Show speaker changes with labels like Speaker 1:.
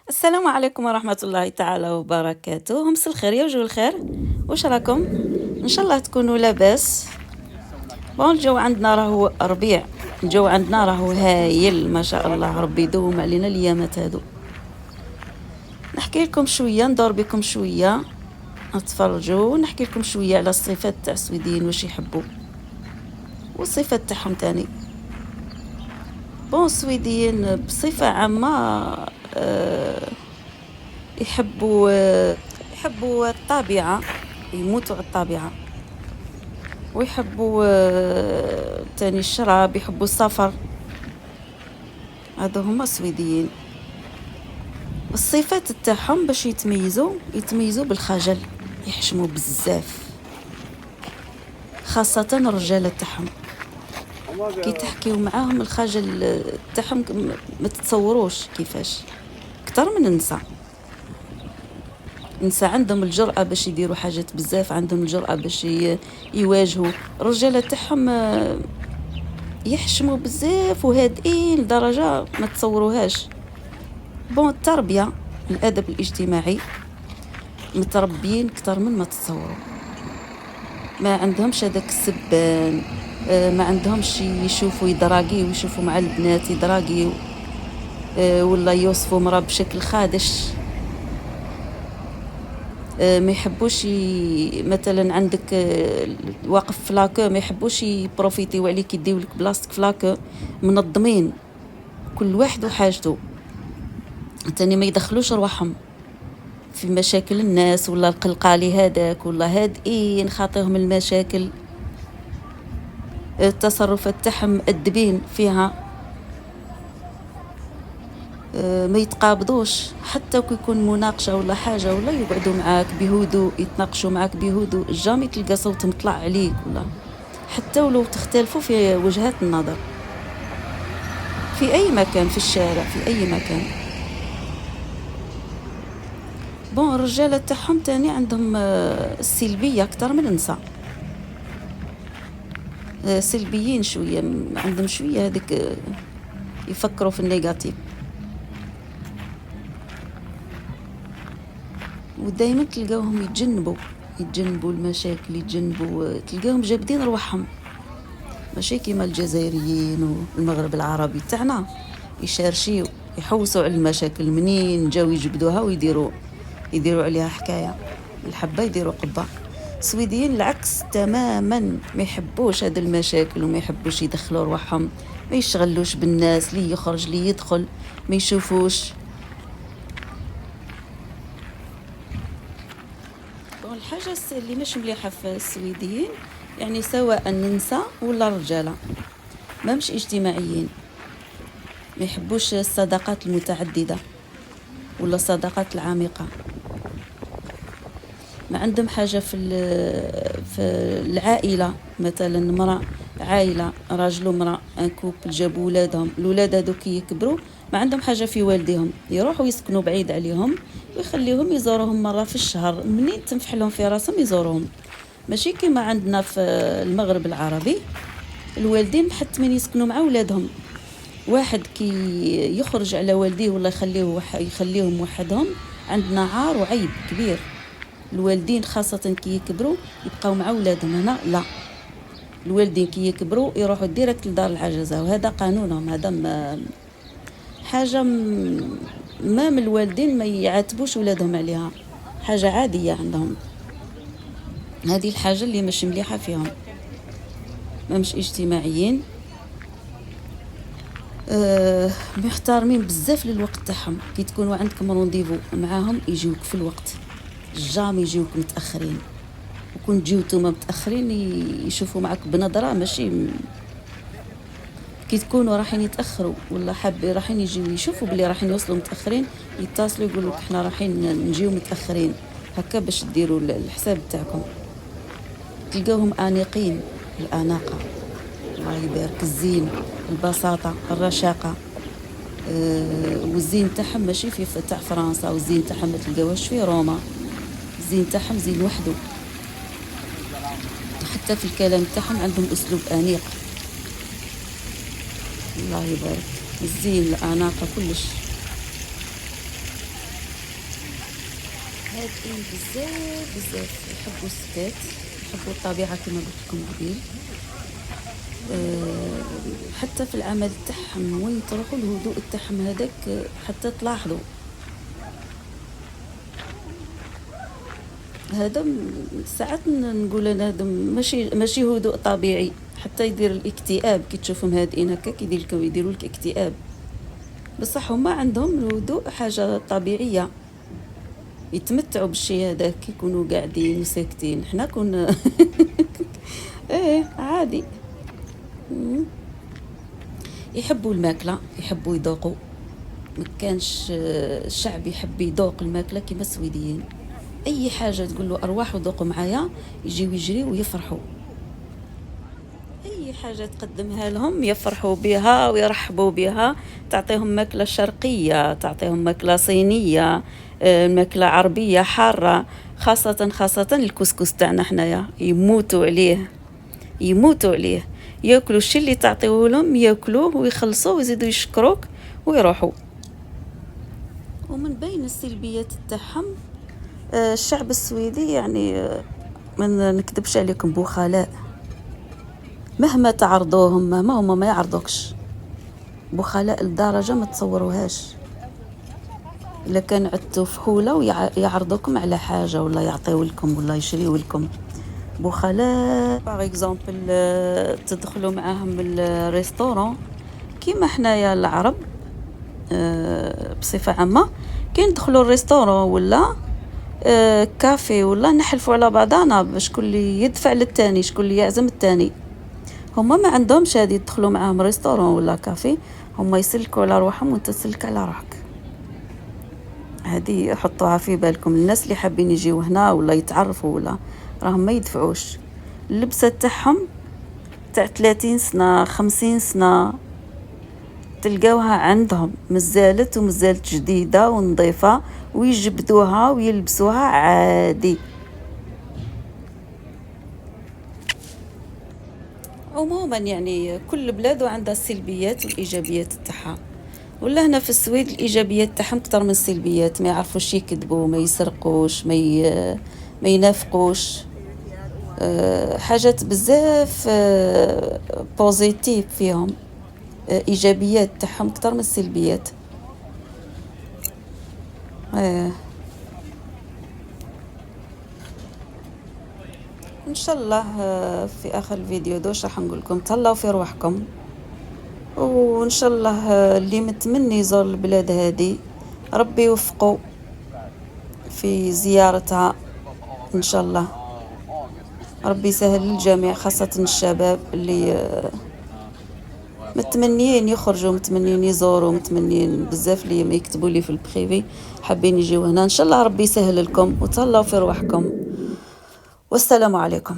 Speaker 1: السلام عليكم ورحمة الله تعالى وبركاته. مساء الخير يا وجه الخير، واش راكم؟ ان شاء الله تكونوا لاباس. الجو عندنا راهو ربيع، الجو عندنا راهو هايل ما شاء الله، ربي يدوم علينا الايامات هادو. نحكي لكم شويه، ندور بكم شويه، اتفرجوا نحكي لكم شويه على الصفات تاع السويديين واش يحبوا والصفات تاعهم تاني. السويديين بصفه عامه يحبوا الطبيعة، يموتوا على الطبيعة، ويحبوا تاني الشراب، يحبوا السفر. هذا هما السويديين. الصفات تاعهم باش يتميزوا بالخجل، يحشموا بزاف، خاصة الرجال تاعهم. كي تحكيو معاهم الخجل تاعهم ما تتصوروش كيفاش، اكثر من النساء. النساء عندهم الجرأة باش يديروا حاجات بزاف، عندهم الجرأة باش يواجهوا. الرجال تاعهم يحشموا بزاف وهادئين لدرجة ما تصوروهاش. التربية، الأدب الاجتماعي، متربيين أكثر من ما تتصوروا. ما عندهمش هذاك السبان، ما عندهمش يشوفوا يدراقيو، ويشوفوا مع البنات يدراقيو، ولا يوصفوا مرا بشكل خادش. ما يحبوش مثلا عندك واقف فلاكو، ما يحبوش يبروفيتيو عليك، يديو لك بلاصتك فلاكو. منظمين، كل واحد وحاجته. تاني ما يدخلوش رواحهم في مشاكل الناس، ولا القلقالي هذاك، ولا هادئين خاطرهم المشاكل. التصرفات تاعهم مؤدبين فيها، ما يتقابضوش. حتى كي يكون مناقشه ولا حاجه، ولا يقعدوا معاك بهدوء، يتناقشوا معاك بهدوء، جامي تلقى صوت مطلع عليك، ولا حتى ولو تختلفوا في وجهات النظر في اي مكان، في الشارع، في اي مكان. الرجاله تاعهم تاني عندهم السلبيه اكثر من النساء. سلبيين شويه، عندهم شويه هذيك، يفكروا في النيجاتيف، ودائما تلقاوهم يتجنبوا المشاكل، تلقاهم جابدين روحهم. ماشي كيما الجزائريين والمغرب العربي تاعنا يشارشيو، يحوسوا على المشاكل، منين جاو يجبدوها ويديروا عليها حكايه، الحبه يديروا قبه. السويديين العكس تماما، ما يحبوش هذه المشاكل، وما يحبوش يدخلوا روحهم، ما يشغلوش بالناس، لي يخرج لي يدخل، ما يشوفوش. الحاجه اللي مش مليحه في السويديين، يعني سواء النساء ولا الرجاله، ما مش اجتماعيين، ما يحبوش الصداقات المتعدده ولا الصداقات العميقه. ما عندهم حاجه في العائله، مثلا مرأة عائله، راجل ومرأة، ان كوبل، جابوا ولادهم، الولاد هذوك يكبروا ما عندهم حاجه في والديهم، يروحوا يسكنوا بعيد عليهم، ويخليهم يزوروهم مره في الشهر، منين تنفح لهم في راسهم يزوروهم. ماشي كما عندنا في المغرب العربي، الوالدين حتى من يسكنوا مع اولادهم. واحد كي يخرج على والديه ولا يخليهم وحدهم، عندنا عار وعيب كبير. الوالدين خاصة كي يكبروا يبقاو مع اولادهم. هنا لا، الوالدين كي يكبروا يروحوا ديريكت لدار العجزة، وهذا قانونهم. هذا حاجة ما من الوالدين ما يعاتبوش ولادهم عليها، حاجة عادية عندهم. هذه الحاجة اللي مش مليحة فيهم، ما مش اجتماعيين. محترمين بزاف للوقت تاعهم. كي تكونوا عندكم رونديفو معاهم يجيوك في الوقت، جامي يجيوك متاخرين. وكون جيوتوا متاخرين يشوفوا معك بنظره، ماشي كي تكونوا رايحين يتاخروا ولا رايحين يجيو يشوفوا بلي رايحين يوصلوا متاخرين، يتصلوا يقولوا لك احنا رايحين نجيو متاخرين، هكا باش ديروا الحساب تاعكم. تلقاوهم انيقين، الاناقه، الله يبارك، الزين، البساطه، الرشاقه. والزين تاعهم ماشي في تاع فرنسا، والزين تاعهم ما تلقاوهش في روما. الزين تاعهم زين وحده. حتى في الكلام تاعهم عندهم اسلوب انيق، الله يبارك، الزين، الاناقه، كلش. هادئين بزاف بزاف، يحبوا السكات، يحبوا الطبيعة كما قلت لكم قبيل. حتى في العمل تاعهم وين تروحوا الهدوء تاعهم هذاك حتى تلاحظوا. هذا ساعات نقول انا هذا ماشي هدوء طبيعي، حتى يدير الاكتئاب. كي تشوفهم هادئين هكا يديروا لك اكتئاب. بصح هما عندهم الهدوء حاجه طبيعيه، يتمتعوا بالشيء هذاك، يكونوا قاعدين وساكتين. حنا كنا ايه عادي. يحبوا الماكله، يحبوا يذوقوا. ما كانش الشعب يحب يذوق الماكله كيما السويديين. اي حاجه تقول له ارواح وذوقوا معايا يجيو يجري ويفرحوا. اي حاجه تقدمها لهم يفرحوا بها ويرحبوا بها. تعطيهم ماكله شرقيه، تعطيهم ماكله صينيه، ماكله عربيه حاره. خاصه الكسكس تاعنا حنايا يموتوا عليه، يموتوا عليه. ياكلوا الشيء اللي تعطيه لهم، ياكلوه ويخلصوا ويزيدوا يشكروك ويروحوا. ومن بين السلبيات تاعهم الشعب السويدي يعني ما نكذبش عليكم بخلاء. مهما تعرضوهم مهما هما ما يعرضوكش. بخلاء لدرجة ما تصوروهاش. إلا كان عدتوا فحولة ويعرضوكم على حاجة ولا يعطيوا لكم ولا يشريوا لكم. بخلاء باغ اكزومبل تدخلوا معاهم الريستورون كيما حنايا العرب بصفة عامة. كي ندخلوا الريستورون ولا كافي ولا نحلفوا على بعضنا باش كل يدفع للتاني، شكون اللي يعزم التاني. هما ما عندهمش هذه. يدخلوا معاهم ريستورون ولا كافي هما يسلكوا على روحهم وانت تسلك على روحك. هذه حطوها في بالكم. الناس اللي حابين يجيو هنا ولا يتعرفوا ولا راهم ما يدفعوش. اللبسه تاعهم تاع 30 سنه 50 سنه تلقاوها عندهم مازالت جديده ونظيفه، ويجبدوها ويلبسوها عادي. عموما يعني كل بلاد وعندها السلبيات والايجابيات تاعها. ولا هنا في السويد الايجابيات تاعهم اكثر من السلبيات. ما يعرفوش يكذبوا، ما يسرقوش، ما ينافقوش. حاجات بزاف بوزيتيف فيهم. ايجابيات تاعهم اكثر من السلبيات. ان شاء الله في اخر الفيديو دوش راح نقول لكم تهلاو في روحكم. وان شاء الله اللي متمني يزور البلاد هذه ربي يوفقه في زيارتها. ان شاء الله ربي يسهل للجميع، خاصة الشباب اللي متمنيين يخرجوا، متمنيين يزوروا، متمنيين بزاف اللي ما يكتبوا لي في البريفي حابين يجيو هنا. ان شاء الله ربي يسهل لكم وتهلاو في روحكم. والسلام عليكم.